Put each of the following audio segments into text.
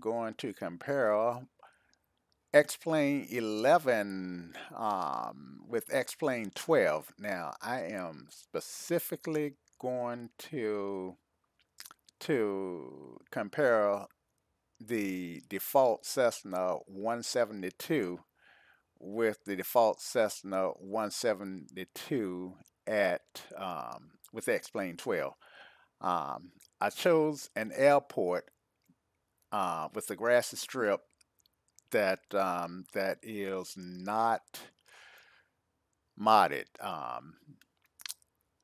going to compare X-Plane 11 with X-Plane 12. Now, I am specifically going to compare the default Cessna 172 with the default Cessna 172 at with X-Plane 12. I chose an airport with the grassy strip that is not modded.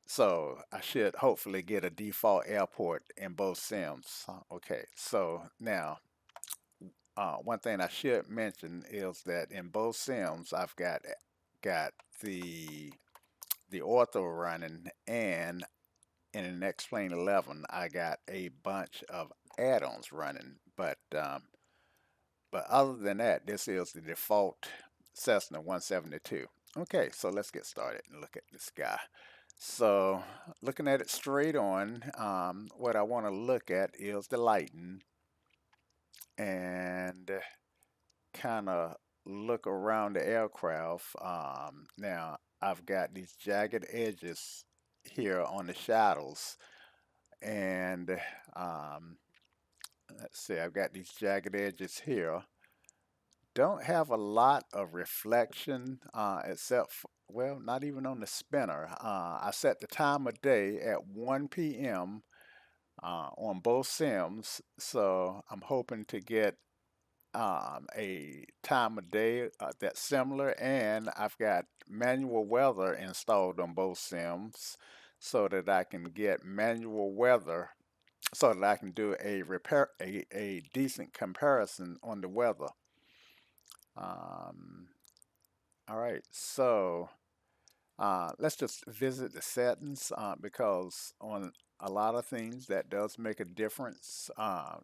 So I should hopefully get a default airport in both sims. Okay, so now one thing I should mention is that in both sims I've got the the ortho running, and in the next plane 11 I got a bunch of add-ons running, but other than that, this is the default Cessna 172. Okay, so let's get started and look at this guy. So looking at it straight on, what I want to look at is the lighting and kind of look around the aircraft. Now I've got these jagged edges here on the shadows, and um, let's see, I've got these jagged edges here. Don't have a lot of reflection except for, well, not even on the spinner. I set the time of day at 1 p.m. On both sims, so I'm hoping to get a time of day that's similar, and I've got manual weather installed on both sims so that I can get manual weather so that I can do a decent comparison on the weather. Um, all right, so let's just visit the settings because on a lot of things that does make a difference.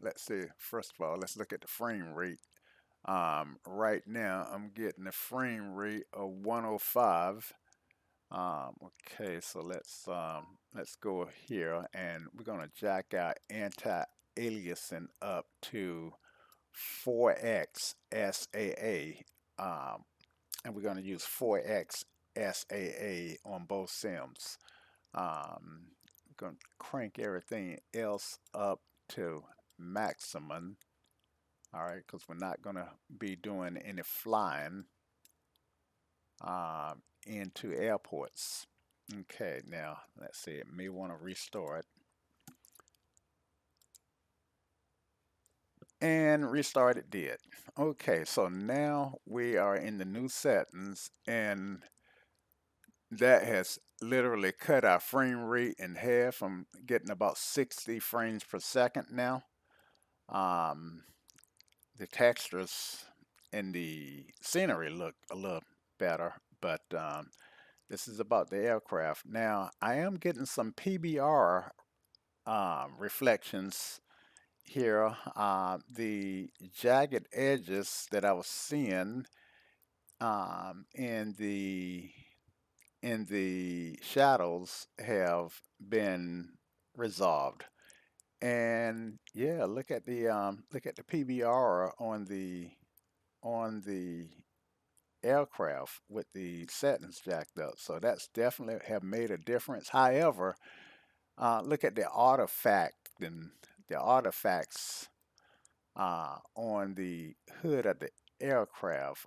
Let's see, first of all, let's look at the frame rate. Right now, I'm getting a frame rate of 105. Okay, so let's go here, and we're gonna jack our anti-aliasing up to 4x SAA, and we're gonna use 4x SAA on both sims. We're gonna crank everything else up to maximum. All right, because we're not gonna be doing any flying into airports. Okay, now let's see, it may want to restart. And restart it did. Okay, so now we are in the new settings, and that has literally cut our frame rate in half. I'm getting about 60 frames per second now. Um, the textures and the scenery look a little better, but this is about the aircraft. Now, I am getting some PBR reflections here. The jagged edges that I was seeing in the shadows have been resolved. And yeah, look at the PBR on the aircraft with the settings jacked up. So that's definitely have made a difference. However, look at the artifact and the artifacts on the hood of the aircraft.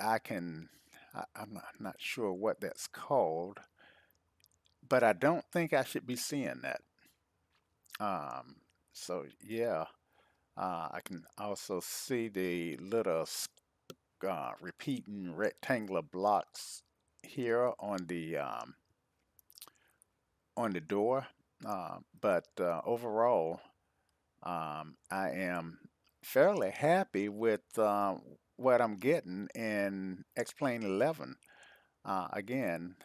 I can, I'm not sure what that's called, but I don't think I should be seeing that. Um, so yeah, I can also see the little repeating rectangular blocks here on the door. But overall, I am fairly happy with what I'm getting in X-Plane 11. Again,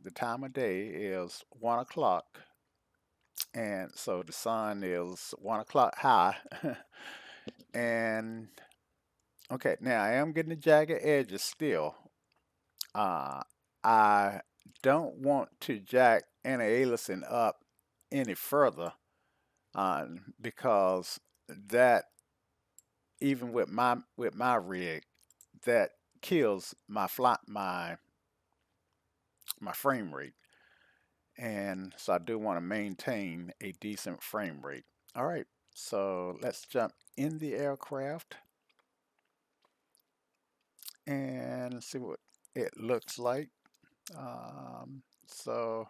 the time of day is 1 o'clock, and so the sun is 1 o'clock high. And okay, now I am getting the jagged edges still. Uh, I don't want to jack anti-aliasing up any further uh, because that even with my rig, that kills my frame rate, and so I do want to maintain a decent frame rate. All right, so let's jump in the aircraft and see what it looks like. So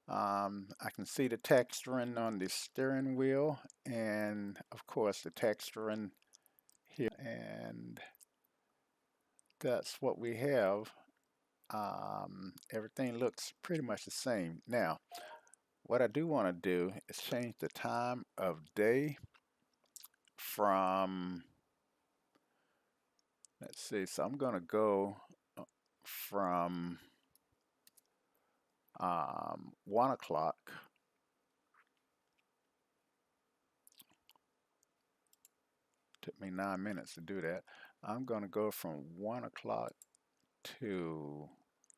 I can see the texturing on the steering wheel, and of course the texturing here, and that's what we have. Everything looks pretty much the same. Now, what I do want to do is change the time of day from, let's see, so I'm going to go from 1 o'clock. Took me 9 minutes to do that. I'm going to go from 1 o'clock to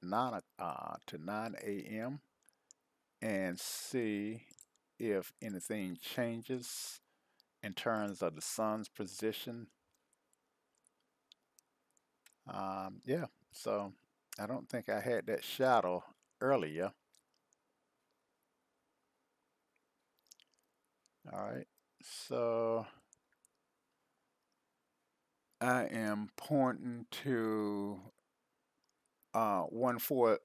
9 a.m. and see if anything changes in terms of the sun's position. Yeah, so I don't think I had that shadow earlier. All right, so I am pointing to 140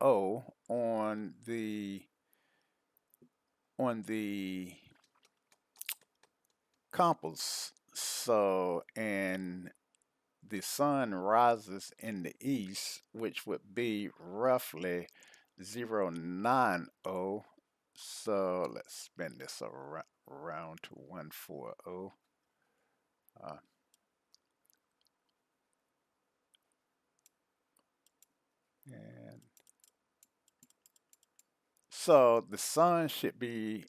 on the compass. So, and the sun rises in the east, which would be roughly 090. So let's spin this around to 140. Uh, and so the sun should be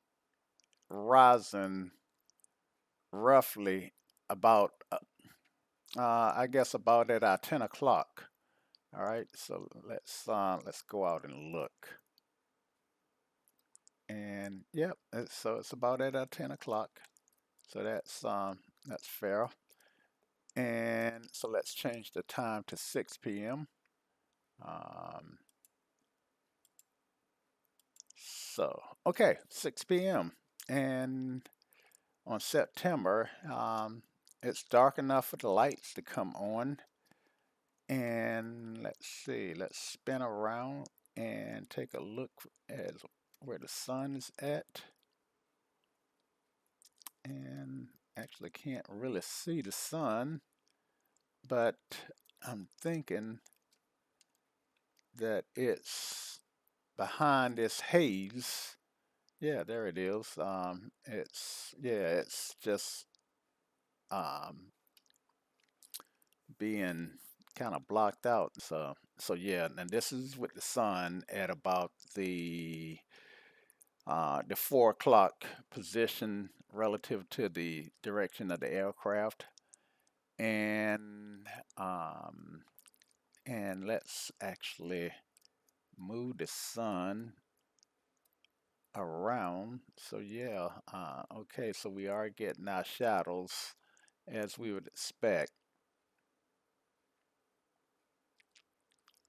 rising roughly about, I guess about at 10 o'clock. All right, so let's go out and look. And yep, so it's about at 10 o'clock. So that's fair. And so let's change the time to 6 p.m. Um, so okay, 6 p.m. And on September, it's dark enough for the lights to come on. And let's see, let's spin around and take a look at where the sun is at. And actually can't really see the sun, but I'm thinking that it's behind this haze. Yeah, there it is. It's just um, being kind of blocked out. So yeah, and this is with the sun at about the 4 o'clock position relative to the direction of the aircraft, and um, and let's actually move the sun around. So yeah, okay, so we are getting our shadows as we would expect.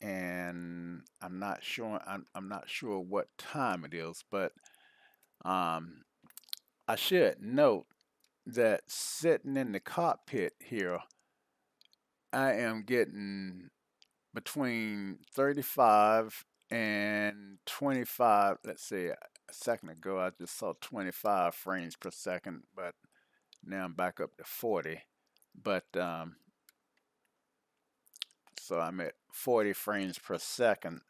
And I'm not sure what time it is, but um, I should note that sitting in the cockpit here, I am getting between 35 and 25. Let's see, a second ago I just saw 25 frames per second, but now I'm back up to 40. But so I'm at 40 frames per second,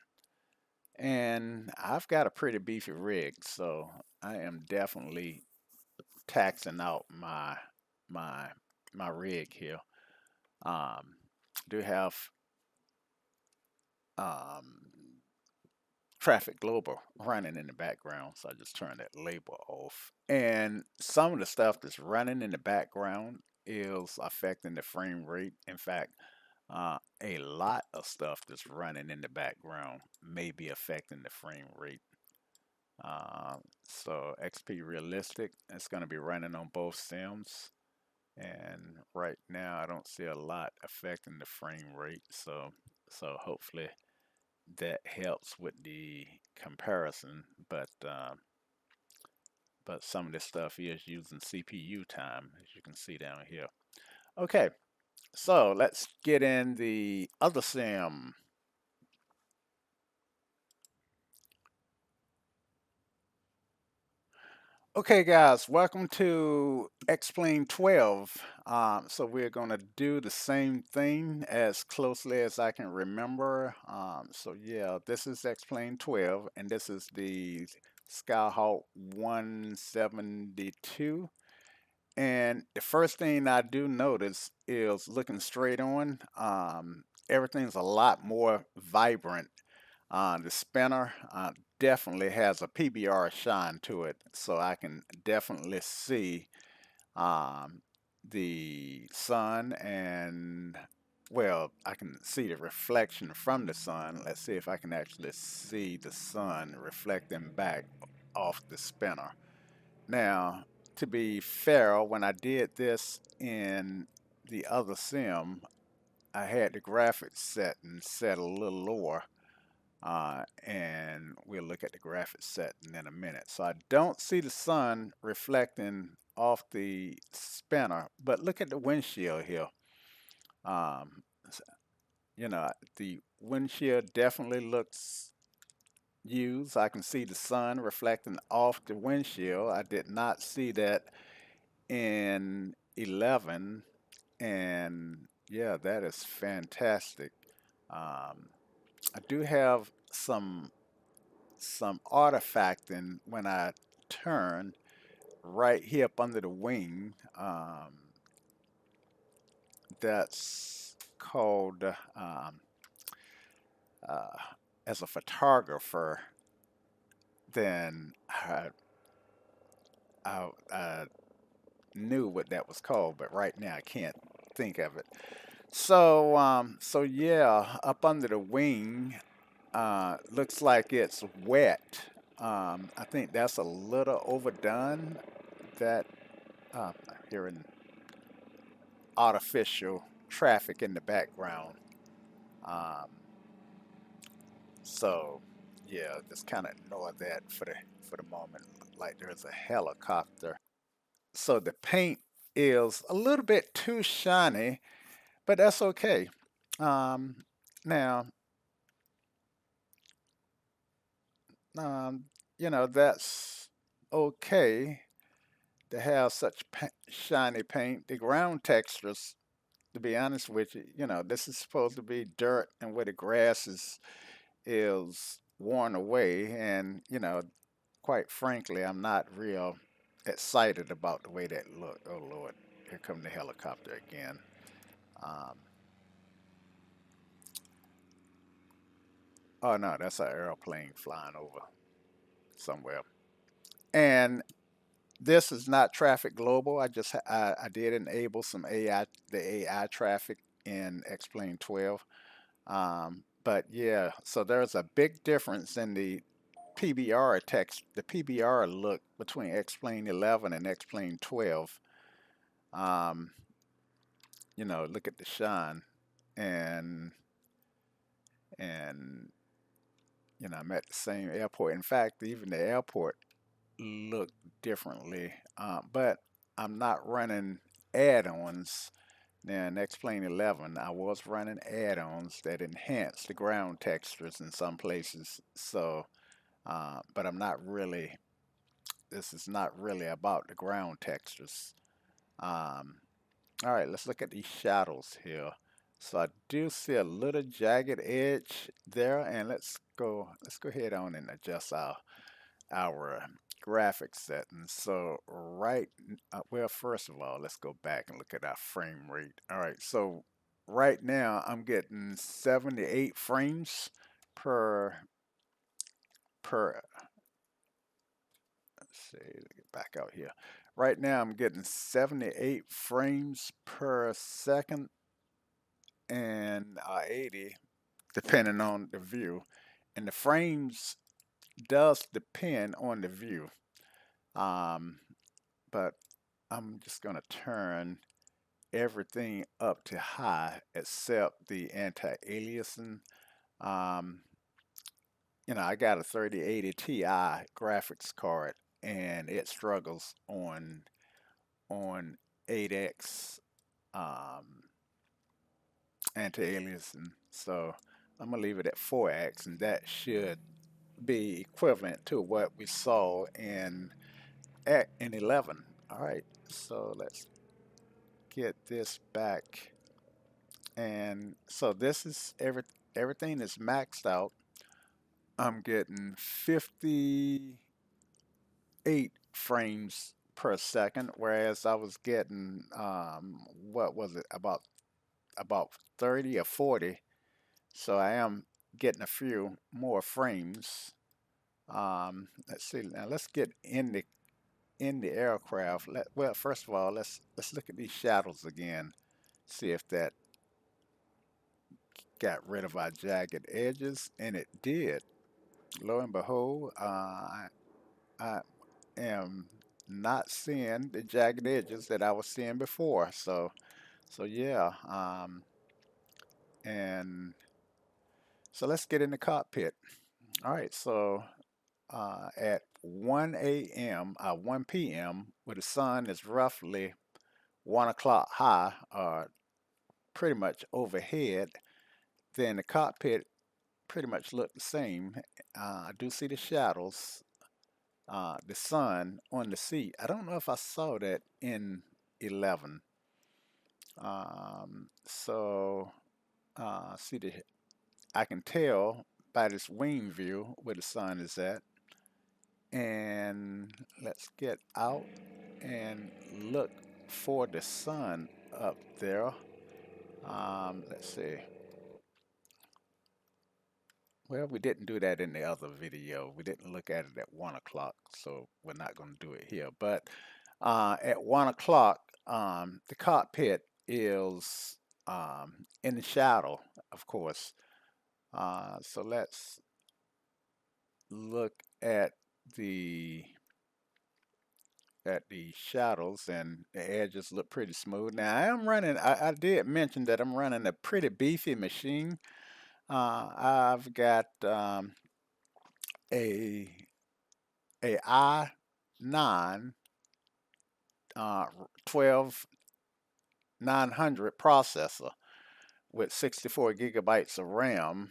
and I've got a pretty beefy rig, so I am definitely taxing out my my rig here. Do have um, Traffic Global running in the background, so I just turned that label off. And some of the stuff that's running in the background is affecting the frame rate. In fact, a lot of stuff that's running in the background may be affecting the frame rate. So XP Realistic, it's going to be running on both sims. And right now, I don't see a lot affecting the frame rate. So hopefully that helps with the comparison. But some of this stuff is using CPU time, as you can see down here. Okay, so let's get in the other sim. Okay, guys, welcome to Explain 12. So we're going to do the same thing as closely as I can remember. So yeah, this is Explain 12, and this is the Skyhawk 172. And the first thing I do notice is looking straight on, everything's a lot more vibrant. The spinner definitely has a PBR shine to it, so I can definitely see um, the sun and, well, I can see the reflection from the sun. Let's see if I can actually see the sun reflecting back off the spinner. Now, to be fair, when I did this in the other sim, I had the graphics set and set a little lower, and we'll look at the graphics setting in a minute. So I don't see the sun reflecting off the spinner, but look at the windshield here. Um, s- the windshield definitely looks used. I can see the sun reflecting off the windshield. I did not see that in 11, and yeah, that is fantastic. Um, I do have some artifacting when I turn right here up under the wing. That's called uh, as a photographer. Then I knew what that was called, but right now I can't think of it. So yeah, up under the wing, looks like it's wet. I think that's a little overdone. That I'm hearing artificial traffic in the background. Um, so yeah, just kind of ignore that for the moment. Like there's a helicopter. So the paint is a little bit too shiny, but that's okay. Um, now, um, that's okay to have such shiny paint. The ground textures, to be honest with you, this is supposed to be dirt and where the grass is worn away, and quite frankly, I'm not real excited about the way that look. Oh Lord, here come the helicopter again. Um, oh no, that's an airplane flying over somewhere. And this is not traffic global. I did enable some the AI traffic in Explain 12. But yeah, so there's a big difference in the PBR look between Explain 11 and Explain 12. Um, look at the shine, and and I'm at the same airport. In fact, even the airport looked differently. But I'm not running add-ons. Now in Explain 11, I was running add-ons that enhance the ground textures in some places. So, but I'm not really. This is not really about the ground textures. Um, all right, let's look at these shadows here. So I do see a little jagged edge there, and let's go ahead on and adjust our graphics settings. So well, first of all, let's go back and look at our frame rate. All right, so right now I'm getting 78 frames per per. Let's see, let get back out here. Right now I'm getting 78 frames per second and 80 depending on the view. And the frames does depend on the view. Um, but I'm just going to turn everything up to high except the anti-aliasing. Um, I got a 3080 Ti graphics card, and it struggles on 8x um, anti-aliasing. So I'm gonna leave it at 4x, and that should be equivalent to what we saw in 11. All right, so let's get this back. And so this is everything is maxed out. I'm getting 58 frames per second, whereas I was getting what was it, about 30 or 40. So I am getting a few more frames. Let's see. Now let's get in the aircraft. Well, first of all, let's look at these shadows again. See if that got rid of our jagged edges, and it did. Lo and behold, I am not seeing the jagged edges that I was seeing before. So yeah. And so let's get in the cockpit. All right. So at 1 a.m. 1 p.m., where the sun is roughly 1 o'clock high, pretty much overhead, then the cockpit pretty much looked the same. I do see the shadows, the sun on the seat. I don't know if I saw that in 11. So see I can tell by this wing view where the sun is at. And let's get out and look for the sun up there. Let's see. Well, we didn't do that in the other video. We didn't look at it at 1 o'clock, so we're not going to do it here. But at 1 o'clock, the cockpit is in the shadow, of course. So let's look the at the shadows, and the edges look pretty smooth. Now I did mention that I'm running a pretty beefy machine. I've got a i9 12 900 processor with 64 gigabytes of RAM.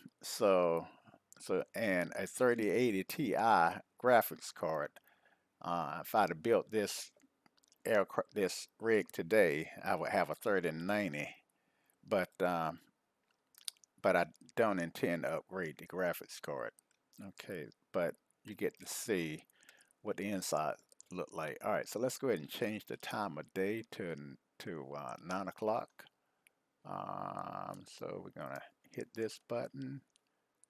And a 3080 Ti graphics card. If I'd have built this rig today, I would have a 3090. But but I don't intend to upgrade the graphics card. Okay, but you get to see what the inside look like. All right, so let's go ahead and change the time of day to 9 o'clock. So we're gonna hit this button,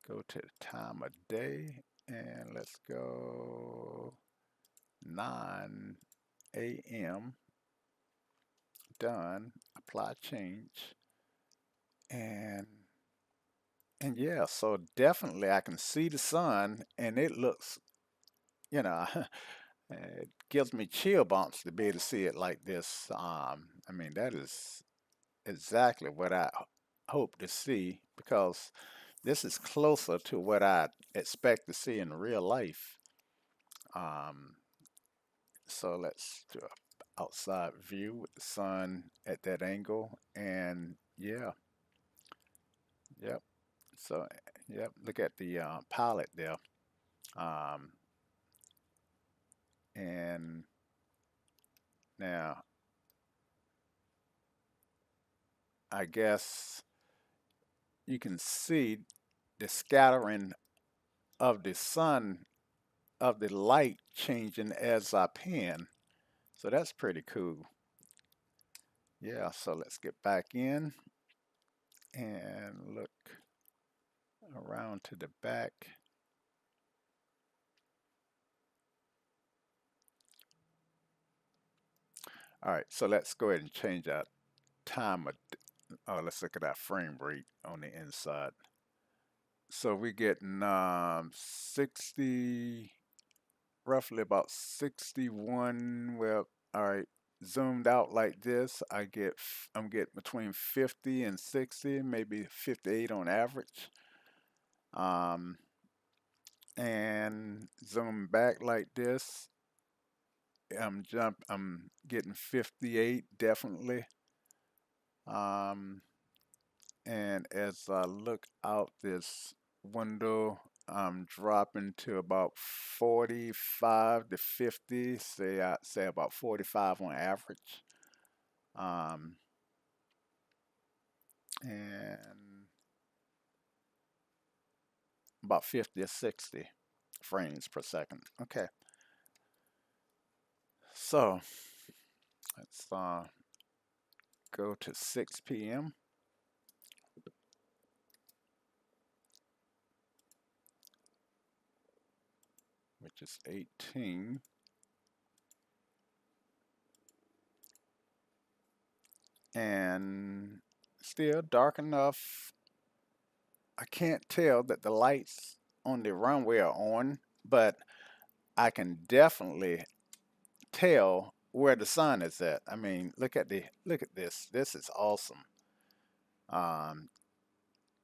go to the time of day, and let's go 9 a.m. Done. Apply change, and and yeah, so definitely I can see the sun, and it looks, you know, it gives me chill bumps to be able to see it like this. I mean, that is exactly what I hope to see, because this is closer to what I expect to see in real life. Um, so let's do a outside view with the sun at that angle, and yeah, yep. So yep, look at the pilot there. Um, and now I guess you can see the scattering of the sun of the light changing as I pan. So that's pretty cool. Yeah, so let's get back in and look around to the back. All right, so let's go ahead and change our time. Let's look at our frame rate on the inside. So we're getting 60, roughly about 61. Well, all right, zoomed out like this, I'm getting between 50 and 60, maybe 58 on average. Um, and zoom back like this, I'm getting 58 definitely. Um, and as I look out this window, I'm dropping to about 45 to 50, say about 45 on average. Um, and about 50 or 60 frames per second. Okay, so let's go to 6 p.m., which is 18, and still dark enough. I can't tell that the lights on the runway are on, but I can definitely tell where the sun is at. I mean, look at this. This is awesome. Um,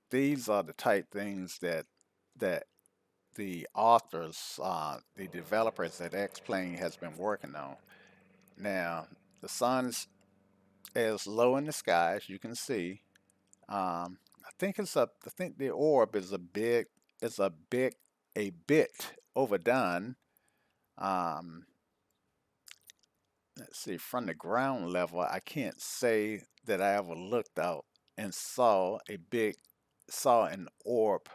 these are the type things that the authors, the developers at X-Plane has been working on. Now, the sun's is low in the sky, as you can see. I think the orb is a bit overdone. Um, let's see, from the ground level, I can't say that I ever looked out and saw an orb,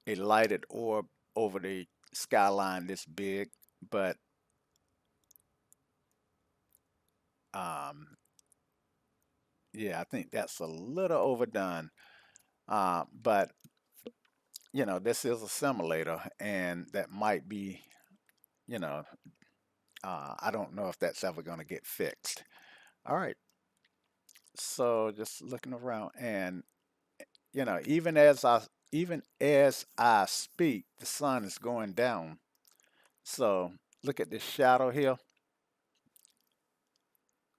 a lighted orb over the skyline this big. But um, yeah, I think that's a little overdone. But this is a simulator, and that might be, you know, I don't know if that's ever going to get fixed. All right, so just looking around, and even as I speak, the sun is going down. So look at this shadow here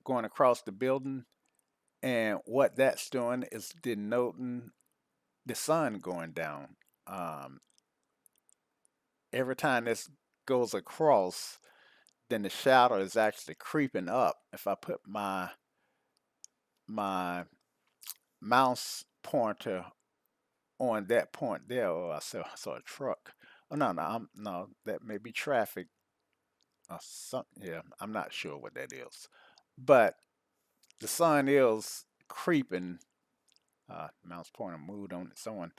going across the building, and what that's doing is denoting the sun going down. Um, every time this goes across, then the shadow is actually creeping up. If I put my mouse pointer on that point there, oh, I saw a truck. Oh no, no, that may be traffic or something. Yeah, I'm not sure what that is, but the sun is creeping. Mouse pointer moved on its own.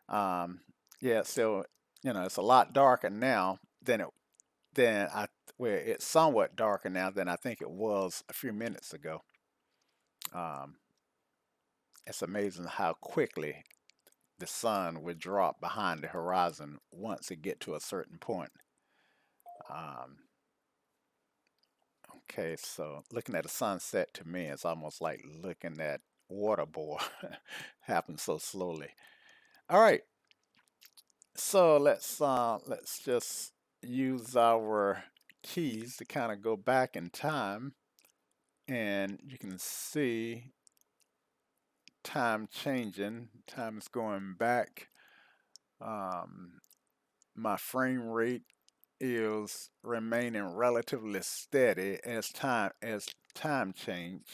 Um, yeah, so it's a lot darker now than I where it's somewhat darker now than I think it was a few minutes ago. Um, it's amazing how quickly the sun would drop behind the horizon once it get to a certain point. Um, okay, so looking at a sunset to me is almost like looking at water boil happen so slowly. All right, so let's just use our keys to kind of go back in time, and you can see time changing. Time is going back. Um, my frame rate is remaining relatively steady as time change,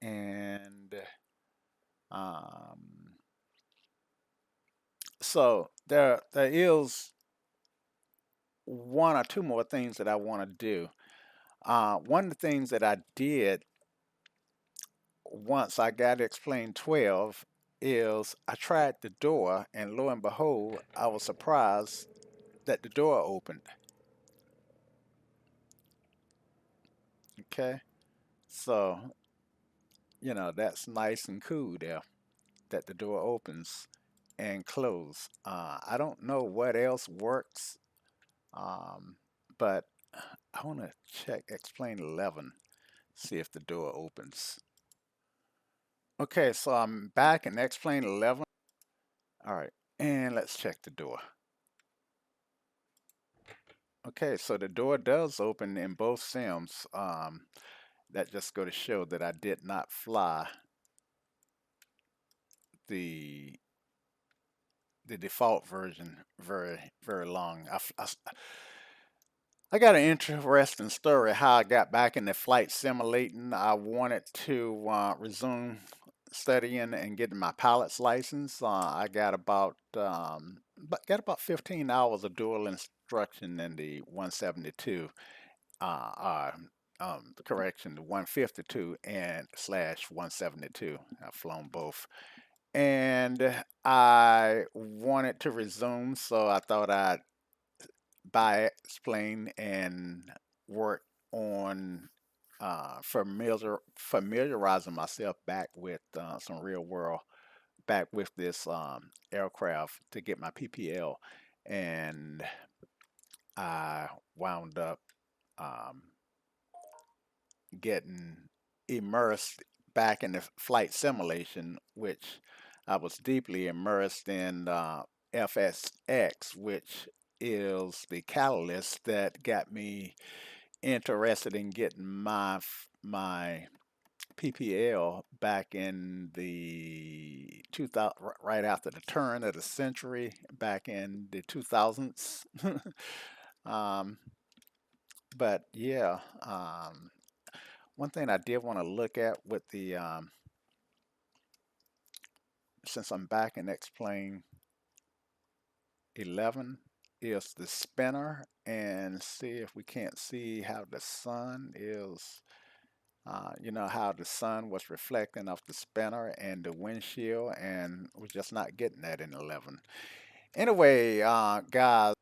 and um, so there is one or two more things that I want to do. One of the things that I did once I got explained 12 is I tried the door, and lo and behold, I was surprised that the door opened. Okay, so that's nice and cool there that the door opens and close. I don't know what else works, um, but I want to check explain 11, see if the door opens. Okay, so I'm back in explain 11. All right, and let's check the door. Okay, so the door does open in both sims. That just go to show that I did not fly the the default version very long. I got an interesting story how I got back into flight simulating. I wanted to resume studying and getting my pilot's license. I got about 15 hours of dual instruction in the 172. Uh, uh, Correction, the 152 and slash 172. I've flown both. And I wanted to resume, so I thought I'd buy its plane and work on familiarizing myself back with some real world, back with this aircraft to get my PPL. And I wound up um, getting immersed back in the flight simulation, which I was deeply immersed in FSX, which is the catalyst that got me interested in getting my PPL back in the 2000, right after the turn of the century, back in the 2000s. um, but yeah, one thing I did want to look at with the since I'm back in X-Plane 11 is the spinner and see if we can't see how the sun is. You know how the sun was reflecting off the spinner and the windshield, and we're just not getting that in 11. Anyway, guys,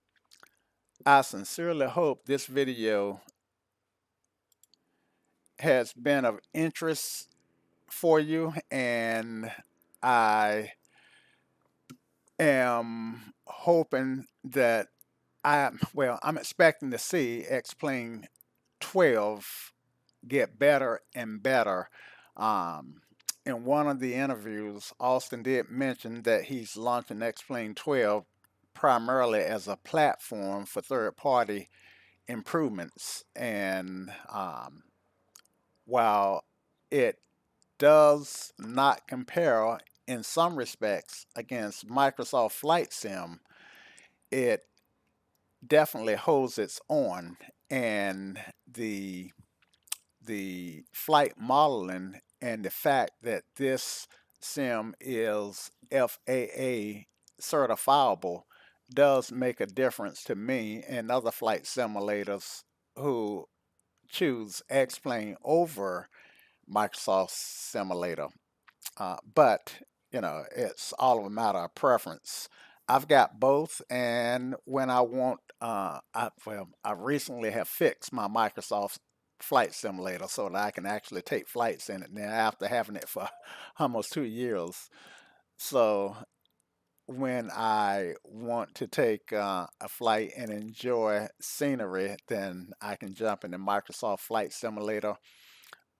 I sincerely hope this video has been of interest for you, and I am hoping that I'm expecting to see X-Plane 12 get better and better. Um, in one of the interviews, Austin did mention that he's launching X-Plane 12 primarily as a platform for third-party improvements. And while it does not compare in some respects against Microsoft Flight Sim, it definitely holds its own, and the flight modeling and the fact that this sim is FAA certifiable does make a difference to me and other flight simulators who choose X-Plane over Microsoft Simulator. But you know, it's all a matter of preference. I've got both, and when I want, I recently have fixed my Microsoft Flight Simulator so that I can actually take flights in it now after having it for almost 2 years. So when I want to take a flight and enjoy scenery, then I can jump into Microsoft Flight Simulator.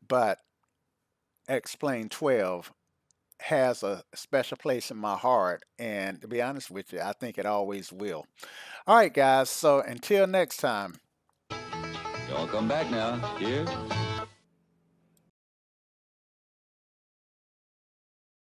But X-Plane 12 has a special place in my heart. And to be honest with you, I think it always will. All right, guys. So until next time. Y'all come back now. Cheers.